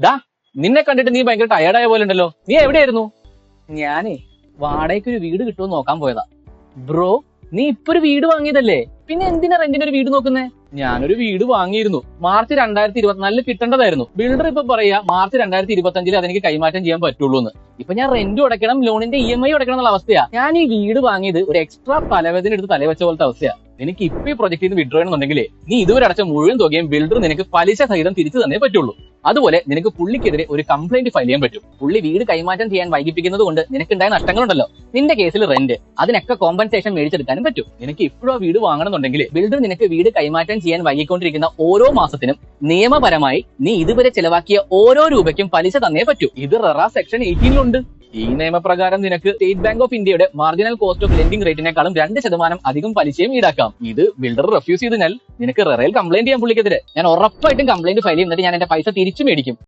ഡാ, നിന്നെ കണ്ടിട്ട് നീ ഭയങ്കര ടയർഡായ പോലെ ഉണ്ടല്ലോ. നീ എവിടെയായിരുന്നു? ഞാനേ വാടകയ്ക്ക് ഒരു വീട് കിട്ടുമെന്ന് നോക്കാൻ പോയതാ. ബ്രോ, നീ ഇപ്പൊ ഒരു വീട് വാങ്ങിയതല്ലേ, പിന്നെ എന്തിനാ റെന്റിന് ഒരു വീട് നോക്കുന്നേ? ഞാനൊരു വീട് വാങ്ങിയിരുന്നു മാർച്ച് 2024 കിട്ടേണ്ടതായിരുന്നു. ബിൽഡർ ഇപ്പൊ പറയാ മാർച്ച് 2025 അതെനിക്ക് കൈമാറ്റം ചെയ്യാൻ പറ്റുള്ളൂ എന്ന്. ഇപ്പൊ ഞാൻ റെന്റും അടയ്ക്കണം, ലോണിന്റെ EMI അടയ്ക്കണം എന്നുള്ള അവസ്ഥയാ. ഞാൻ ഈ വീട് വാങ്ങിയത് ഒരു എക്സ്ട്രാ തലവേദന എടുത്ത് തലവെച്ച പോലത്തെ അവസ്ഥയാ. എനിക്ക് ഇപ്പൊ ഈ പ്രൊജക്റ്റിൽ നിന്ന് വിഡ്രോ ചെയ്യണമെന്നുണ്ടെങ്കിൽ നീ ഇതുവരെ അടച്ച മുഴുവൻ തുകയും ബിൽഡർ നിനക്ക് പലിശ സഹിതം തിരിച്ചു തന്നേ പറ്റുള്ളൂ. അതുപോലെ നിനക്ക് പുള്ളിക്കെതിരെ ഒരു കംപ്ലൈന്റ് ഫയൽ ചെയ്യാൻ പറ്റും. പുള്ളി വീട് കൈമാറ്റം ചെയ്യാൻ വൈകിപ്പിക്കുന്നത് കൊണ്ട് നിനക്കുണ്ടായ നഷ്ടങ്ങളുണ്ടല്ലോ. നിന്റെ കേസിൽ റെന്റ്, അതിനൊക്കെ കോമ്പൻസേഷൻ മേടിച്ചെടുക്കാനും പറ്റും. നിനക്ക് ഇപ്പോഴും ആ വീട് വാങ്ങണമെന്നുണ്ടെങ്കിൽ ബിൽഡർ നിനക്ക് വീട് കൈമാറ്റം ചെയ്യാൻ വൈകിക്കൊണ്ടിരിക്കുന്ന ഓരോ മാസത്തിനും നിയമപരമായി നീ ഇതുവരെ ചെലവാക്കിയ ഓരോ രൂപയ്ക്കും പലിശ തന്നേ പറ്റൂ. ഇത് റെറ സെക്ഷൻ 18 ഈ നിയമപ്രകാരം നിനക്ക് സ്റ്റേറ്റ് ബാങ്ക് ഓഫ് ഇന്ത്യയുടെ മാർജിനൽ കോസ്റ്റ് ഓഫ് ലെൻഡിംഗ് റേറ്റിനേക്കാളും 2% അധികം പലിശയും ഈടാക്കാം. ഇത് ബിൽഡർ റെഫ്യൂസ് ചെയ്തതിനാൽ നിനക്ക് റെറയിൽ കംപ്ലൈന്റ് ചെയ്യാൻ പുള്ളിക്കെതിരെ. ഞാൻ ഉറപ്പായിട്ടും കംപ്ലൈന്റ് ഫയൽ ചെയ്യുന്നിട്ട് ഞാൻ എന്റെ പൈസ തിരിച്ചു മേടിക്കും.